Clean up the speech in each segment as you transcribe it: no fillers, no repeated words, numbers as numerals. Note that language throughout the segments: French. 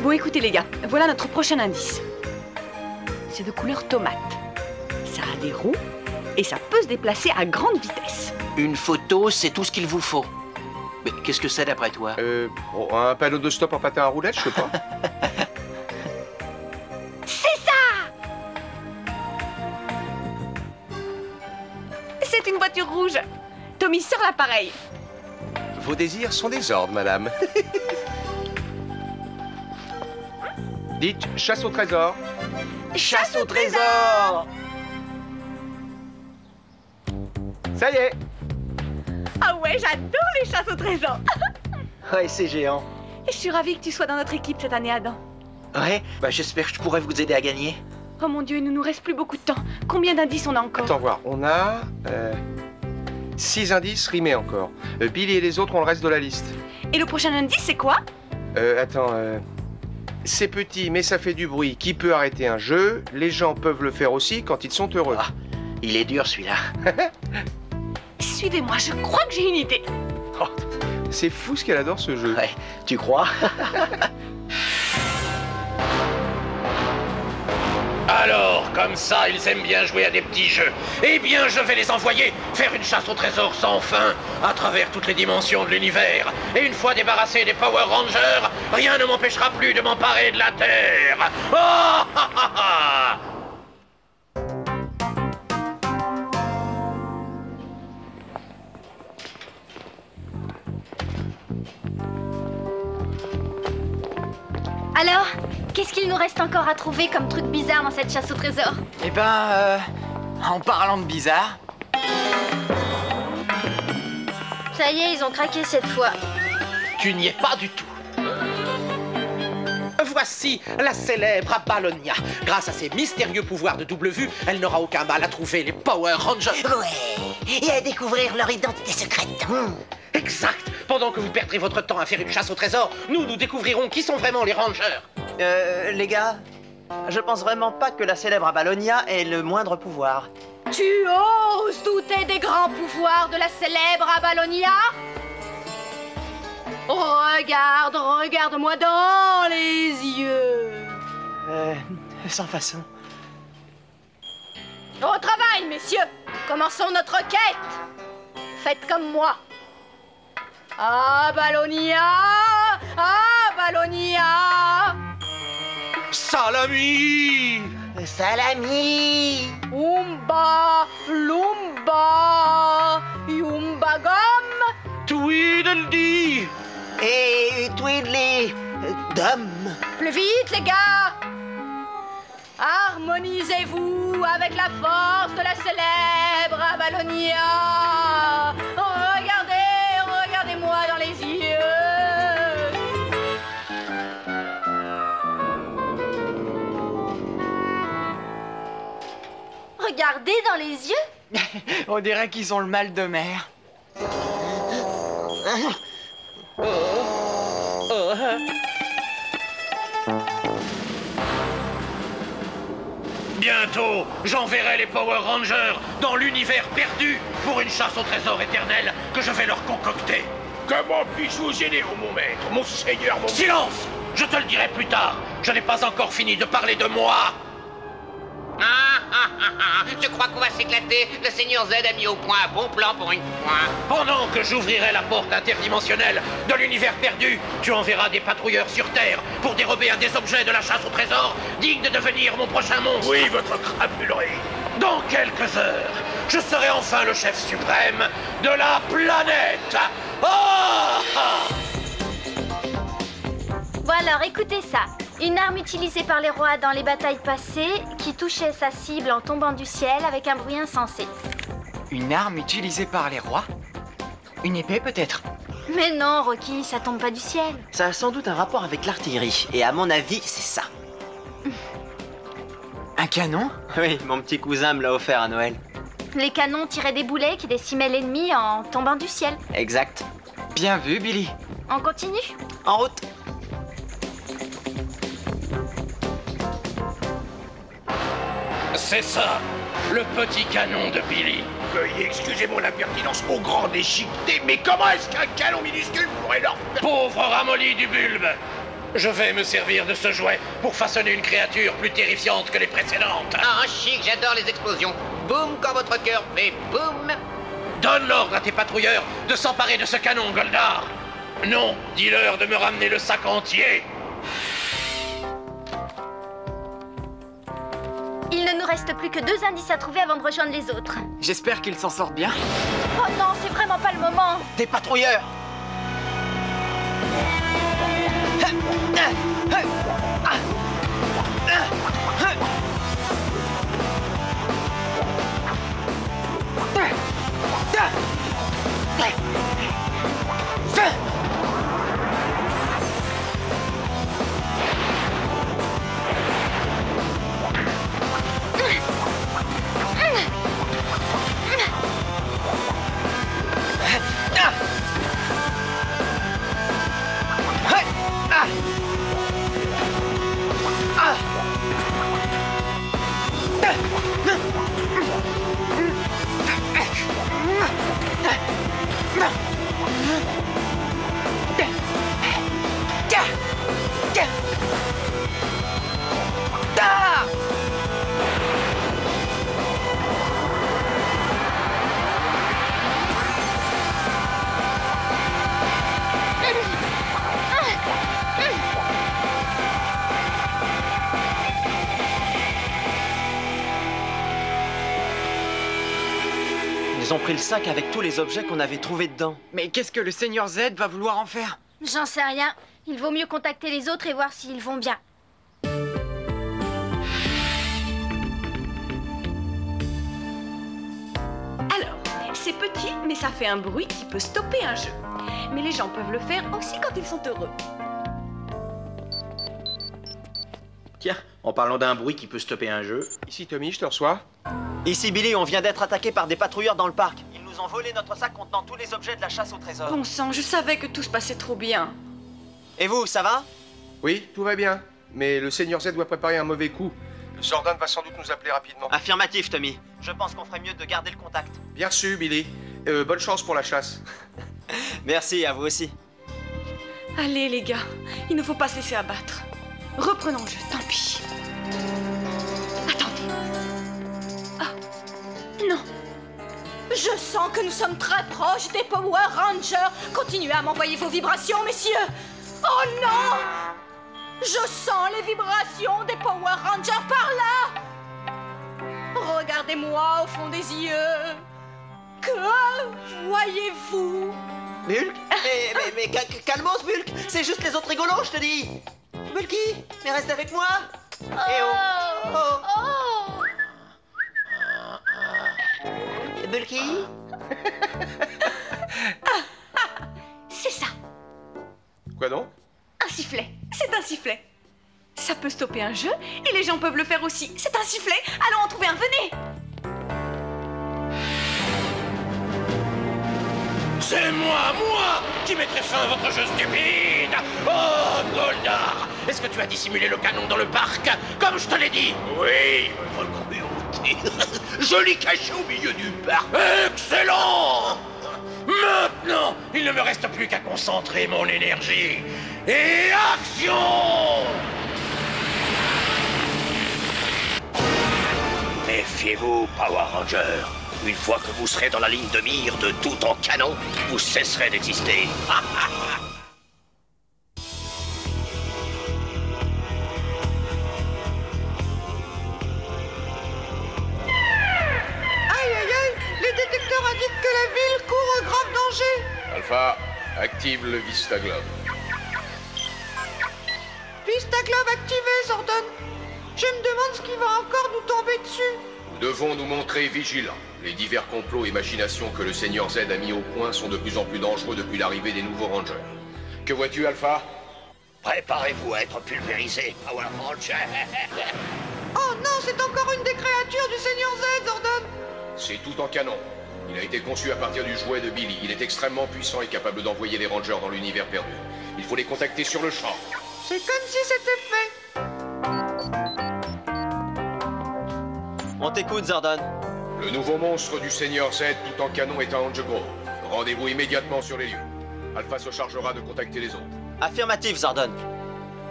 Bon, écoutez les gars, voilà notre prochain indice. C'est de couleur tomate. Ça a des roues et ça peut se déplacer à grande vitesse. Une photo, c'est tout ce qu'il vous faut. Mais qu'est-ce que c'est d'après toi? Un panneau de stop en patin à roulettes, je sais pas. C'est ça! C'est une voiture rouge. Tommy, sors l'appareil. Vos désirs sont des ordres, madame. Dites, chasse au trésor. Chasse au trésor! Ça y est. Ah ouais, j'adore les chasses au trésor. Ouais, c'est géant. Et je suis ravie que tu sois dans notre équipe cette année, Adam. Ouais, bah j'espère que je pourrai vous aider à gagner. Oh mon Dieu, il ne nous reste plus beaucoup de temps. Combien d'indices on a encore? Attends voir, on a 6 indices rimés encore. Billy et les autres ont le reste de la liste. Et le prochain indice, c'est quoi? C'est petit, mais ça fait du bruit. Qui peut arrêter un jeu? Les gens peuvent le faire aussi quand ils sont heureux. Ah, il est dur celui-là. Suivez-moi, je crois que j'ai une idée. Oh, c'est fou ce qu'elle adore ce jeu. Ouais, tu crois? Alors, comme ça, ils aiment bien jouer à des petits jeux. Eh bien, je vais les envoyer faire une chasse au trésor sans fin, à travers toutes les dimensions de l'univers. Et une fois débarrassé des Power Rangers, rien ne m'empêchera plus de m'emparer de la Terre. Oh, ha, ha, ha. Alors, qu'est-ce qu'il nous reste encore à trouver comme truc bizarre dans cette chasse au trésor? Eh ben, en parlant de bizarre... Ça y est, ils ont craqué cette fois. Tu n'y es pas du tout. Voici la célèbre Abalonia. Grâce à ses mystérieux pouvoirs de double vue, elle n'aura aucun mal à trouver les Power Rangers. Ouais, et à découvrir leur identité secrète. Exact. Pendant que vous perdrez votre temps à faire une chasse au trésor, nous découvrirons qui sont vraiment les Rangers. Les gars, je pense vraiment pas que la célèbre Abalonia ait le moindre pouvoir. Tu oses douter des grands pouvoirs de la célèbre Abalonia? Regarde-moi dans les yeux. Sans façon. Au travail, messieurs. Commençons notre quête. Faites comme moi. Abalonia, Abalonia. Salami! Salami! Oomba, Loomba, Yoomba Gum. Tweedledee! Et Tweedly, Dom. Plus vite, les gars. Harmonisez-vous avec la force de la célèbre Abalonia. Regardez-moi dans les yeux. Regardez dans les yeux. On dirait qu'ils ont le mal de mer. Bientôt, j'enverrai les Power Rangers dans l'univers perdu pour une chasse au trésor éternel que je vais leur concocter. Comment puis-je vous aider, mon maître, mon seigneur, mon... Silence! Je te le dirai plus tard. Je n'ai pas encore fini de parler de moi. Je crois qu'on va s'éclater. Le Seigneur Z a mis au point un bon plan pour une fois. Pendant que j'ouvrirai la porte interdimensionnelle de l'univers perdu, tu enverras des patrouilleurs sur Terre pour dérober un des objets de la chasse au trésor, digne de devenir mon prochain monstre. Oui, votre crapulerie. Dans quelques heures, je serai enfin le chef suprême de la planète. Bon alors, écoutez ça. Une arme utilisée par les rois dans les batailles passées qui touchait sa cible en tombant du ciel avec un bruit insensé. Une arme utilisée par les rois? Une épée peut-être? Mais non, Rocky, ça tombe pas du ciel. Ça a sans doute un rapport avec l'artillerie, et à mon avis, c'est ça. Un canon? Oui, mon petit cousin me l'a offert à Noël. Les canons tiraient des boulets qui décimaient l'ennemi en tombant du ciel. Exact. Bien vu, Billy. On continue? En route. C'est ça, le petit canon de Billy. Veuillez excuser mon impertinence au grand déchiqueté, mais comment est-ce qu'un canon minuscule pourrait leur... Pauvre ramolli du bulbe! Je vais me servir de ce jouet pour façonner une créature plus terrifiante que les précédentes. Ah, chic, j'adore les explosions. Boum quand votre cœur fait boum. Donne l'ordre à tes patrouilleurs de s'emparer de ce canon, Goldar. Non, dis-leur de me ramener le sac entier. Il ne nous reste plus que 2 indices à trouver avant de rejoindre les autres. J'espère qu'ils s'en sortent bien. Oh non, c'est vraiment pas le moment. Des patrouilleurs. Ils ont pris le sac avec tous les objets qu'on avait trouvés dedans. Mais qu'est-ce que le Seigneur Z va vouloir en faire? J'en sais rien. Il vaut mieux contacter les autres et voir s'ils vont bien. Alors, c'est petit, mais ça fait un bruit qui peut stopper un jeu. Mais les gens peuvent le faire aussi quand ils sont heureux. Tiens, en parlant d'un bruit qui peut stopper un jeu... Ici Tommy, je te reçois. Ici Billy, on vient d'être attaqué par des patrouilleurs dans le parc. Ils nous ont volé notre sac contenant tous les objets de la chasse au trésor. Bon sang, je savais que tout se passait trop bien. Et vous, ça va? Oui, tout va bien. Mais le Seigneur Z doit préparer un mauvais coup. Zordon va sans doute nous appeler rapidement. Affirmatif, Tommy. Je pense qu'on ferait mieux de garder le contact. Bien reçu, Billy. Bonne chance pour la chasse. Merci, à vous aussi. Allez les gars, il ne faut pas se laisser abattre. Reprenons le jeu, tant pis. Attendez. Ah, non. Je sens que nous sommes très proches des Power Rangers. Continuez à m'envoyer vos vibrations, messieurs. Oh non! Je sens les vibrations des Power Rangers par là. Regardez-moi au fond des yeux. Que voyez-vous? Bulk? Mais calmos, Bulk. C'est juste les autres rigolos, je te dis. Bulky, mais reste avec moi. Eh oh. Bulky? C'est ça. Quoi donc? Un sifflet. C'est un sifflet. Ça peut stopper un jeu et les gens peuvent le faire aussi. C'est un sifflet. Allons en trouver un, venez. C'est moi qui mettrai fin à votre jeu stupide. Oh, Goldar, est-ce que tu as dissimulé le canon dans le parc, comme je te l'ai dit? Oui, votre cruauté. Je l'ai caché au milieu du parc. Excellent! Maintenant, il ne me reste plus qu'à concentrer mon énergie. Et action! Méfiez-vous, Power Ranger. Une fois que vous serez dans la ligne de mire de tout en canon, vous cesserez d'exister. Les détecteurs indiquent que la ville court un grave danger. Alpha, active le Vista Globe. Vista Globe activé, Zordon. Je me demande ce qui va encore nous tomber dessus. Nous devons nous montrer vigilants. Les divers complots et machinations que le Seigneur Z a mis au point sont de plus en plus dangereux depuis l'arrivée des nouveaux Rangers. Que vois-tu, Alpha? Préparez-vous à être pulvérisé, Power Ranger. Oh non, c'est encore une des créatures du Seigneur Z, Zordon. C'est tout en canon. Il a été conçu à partir du jouet de Billy. Il est extrêmement puissant et capable d'envoyer les Rangers dans l'univers perdu. Il faut les contacter sur le champ. C'est comme si c'était fait. On t'écoute, Zordon. Le nouveau monstre du Seigneur Z tout en canon est à Orange Grove. Rendez-vous immédiatement sur les lieux. Alpha se chargera de contacter les autres. Affirmatif, Zordon.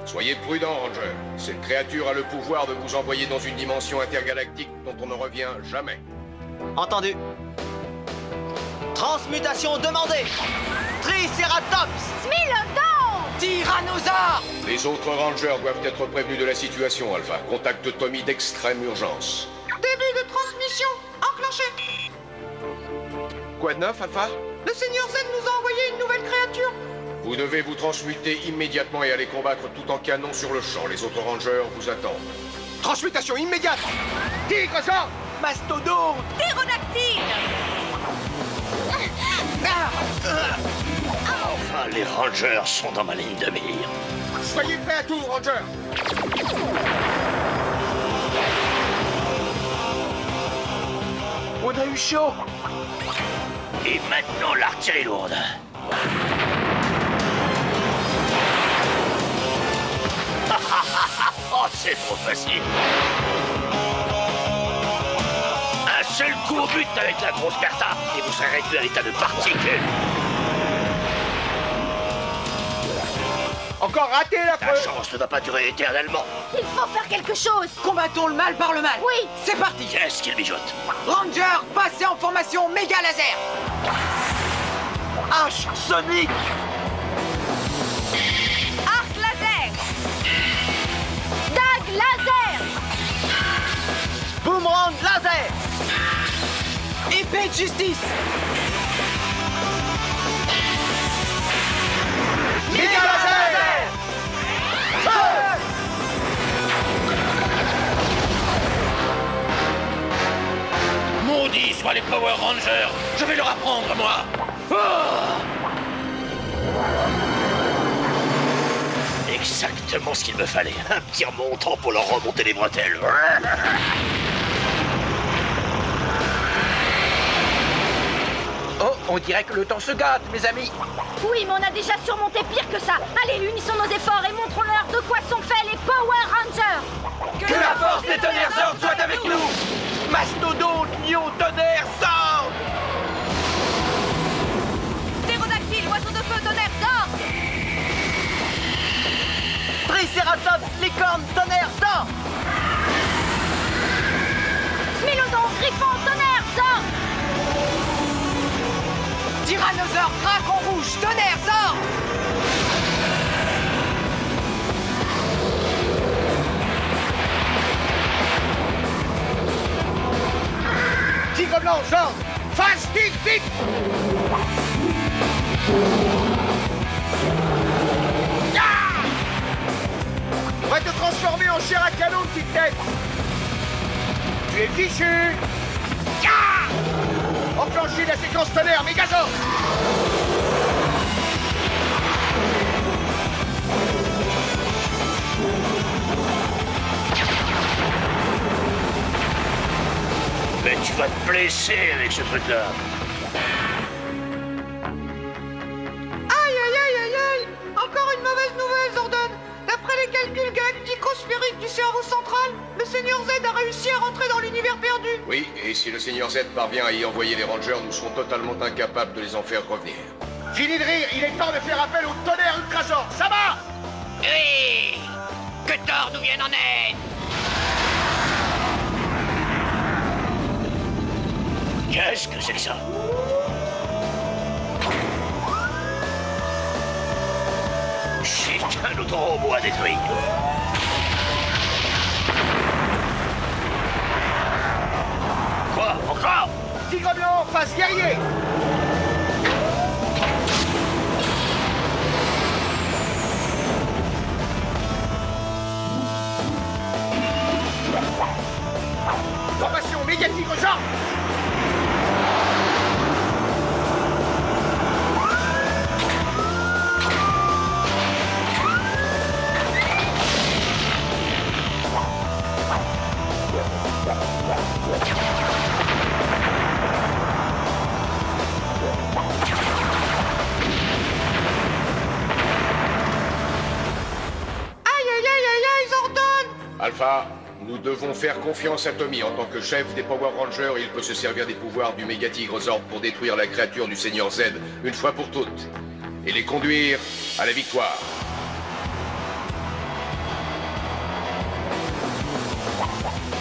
Soyez prudents, Ranger. Cette créature a le pouvoir de vous envoyer dans une dimension intergalactique dont on ne revient jamais. Entendu. Transmutation demandée. Triceratops. Smilodon! Tyrannosaure! Les autres Rangers doivent être prévenus de la situation, Alpha. Contacte Tommy d'extrême urgence. Début de transmission enclenché. Quoi de neuf, Alpha? Le Seigneur Z nous a envoyé une nouvelle créature. Vous devez vous transmuter immédiatement et aller combattre tout en canon sur le champ. Les autres Rangers vous attendent. Transmutation immédiate! Tigre-Zord! Mastodonte! Ptérodactyle. Enfin, les Rangers sont dans ma ligne de mire. Soyez prêts à tout, Ranger! On a eu chaud! Et maintenant, l'artillerie lourde. Oh, c'est trop facile. Un seul coup au but avec la grosse Bertha, et vous serez réduit à l'état de particules. Encore raté, La l'affreux! chance ne va pas durer éternellement. Il faut faire quelque chose. Combattons le mal par le mal! Oui. C'est parti! Qu'est-ce qu'il mijote? Ranger, passez en formation méga laser! Hache sonique! Arc laser. Dague laser. Boomerang laser. Épée de justice! Méga laser. Maudits soient les Power Rangers! Je vais leur apprendre, moi! Exactement ce qu'il me fallait. Un petit remontant pour leur remonter les bretelles. Oh, on dirait que le temps se gâte, mes amis! Oui, mais on a déjà surmonté pire que ça. Allez, unissons nos efforts et montrons-leur de quoi sont faits les Power Rangers. Que la force des tonnerres Zord soit avec nous! Mastodonte, lion, tonnerre, Zord! Ptérodactyle, oiseau de feu, tonnerre, Zord. Triceratops, licorne, tonnerre, Zord. Smilodon, griffon, tonnerre, Zord. Tyrannosaure, dragon rouge, tonnerre, Zord! Tigre blanc, Zord! Fast, vite, vite! Ah! On va te transformer en chair à canon, petite tête! Tu es fichu! Ah! Enclenchez la séquence tonnerre, Mégazord! Mais tu vas te blesser avec ce truc-là. Aïe, aïe, aïe, aïe, aïe. Encore une mauvaise nouvelle, Zordon. D'après les calculs galactico-sphériques du cerveau central, le Seigneur Z a réussi à rentrer dans l'univers perdu. Oui, et si le Seigneur Z parvient à y envoyer les Rangers, nous serons totalement incapables de les en faire revenir. Fini de rire, il est temps de faire appel au tonnerre Ultrazord, ça va? Oui! Que Thor nous vienne en aide! Qu'est-ce que c'est que ça? Chic, un autre robot à détruire. Quoi? Encore? Tigre blanc, face guerrier! Formation méga tigre Zord! Alpha, nous devons faire confiance à Tommy. En tant que chef des Power Rangers, il peut se servir des pouvoirs du Méga Tigre Zord pour détruire la créature du Seigneur Z une fois pour toutes et les conduire à la victoire.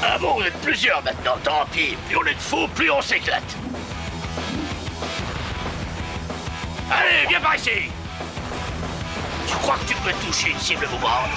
Ah bon, vous êtes plusieurs maintenant, tant pis. Plus on est de fous, plus on s'éclate. Allez, viens par ici. Tu crois que tu peux toucher une cible mouvante?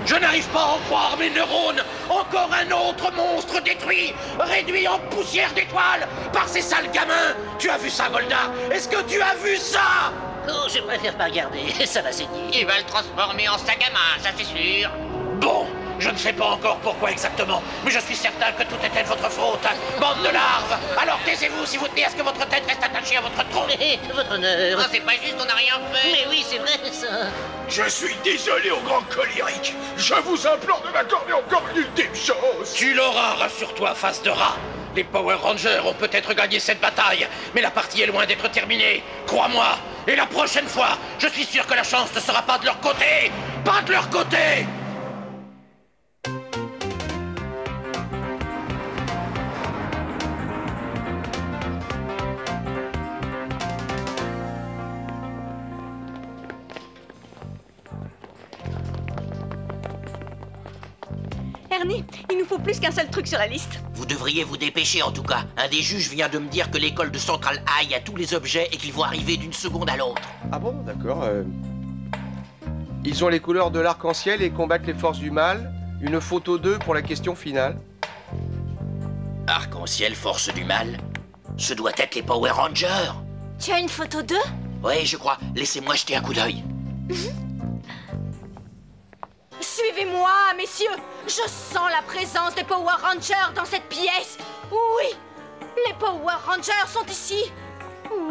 Je n'arrive pas à en croire mes neurones. Encore un autre monstre détruit, réduit en poussière d'étoiles par ces sales gamins. Tu as vu ça, Golda? Est-ce que tu as vu ça? Oh, je préfère pas regarder, ça va saigner. Il va le transformer en sac à main, ça c'est sûr. Bon, je ne sais pas encore pourquoi exactement, mais je suis certain que tout était de votre faute. Bande de larves. Alors taisez-vous si vous tenez à ce que votre tête reste attachée à votre tronc. Votre honneur. Oh, c'est pas juste, on n'a rien fait. Mais oui, c'est vrai ça. Je suis désolé au grand colérique. Je vous implore de m'accorder encore une ultime chance. Tu l'auras, rassure-toi, face de rat. Les Power Rangers ont peut-être gagné cette bataille, mais la partie est loin d'être terminée. Crois-moi. Et la prochaine fois, je suis sûr que la chance ne sera pas de leur côté. Pas de leur côté. Ernie, il nous faut plus qu'un seul truc sur la liste. Vous devriez vous dépêcher en tout cas. Un des juges vient de me dire que l'école de Central High a tous les objets et qu'ils vont arriver d'une seconde à l'autre. Ah bon, d'accord. Ils ont les couleurs de l'arc-en-ciel et combattent les forces du mal. Une photo d'eux pour la question finale. Arc-en-ciel, force du mal. Ce doit être les Power Rangers. Tu as une photo d'eux? Oui, je crois. Laissez-moi jeter un coup d'œil. Suivez-moi, messieurs. Je sens la présence des Power Rangers dans cette pièce. Oui, les Power Rangers sont ici.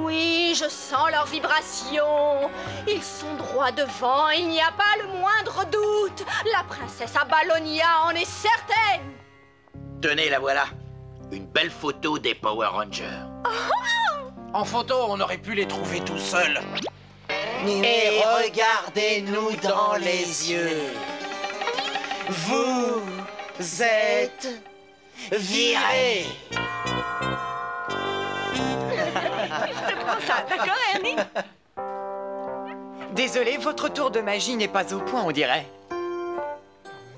Oui, je sens leurs vibrations. Ils sont droit devant, il n'y a pas le moindre doute. La princesse Abalonia en est certaine. Tenez, la voilà. Une belle photo des Power Rangers. En photo, on aurait pu les trouver tout seuls. Et regardez-nous dans les yeux. Vous êtes virés. Je prends ça, d'accord, Ernie? Désolé, votre tour de magie n'est pas au point, on dirait.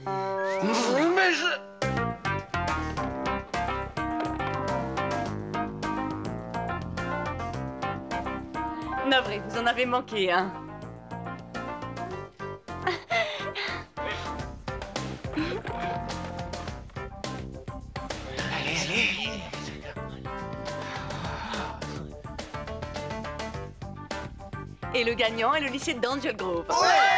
Mais je... Navré, vous en avez manqué, hein? Et le gagnant est le lycée d'Angel Grove. Ouais!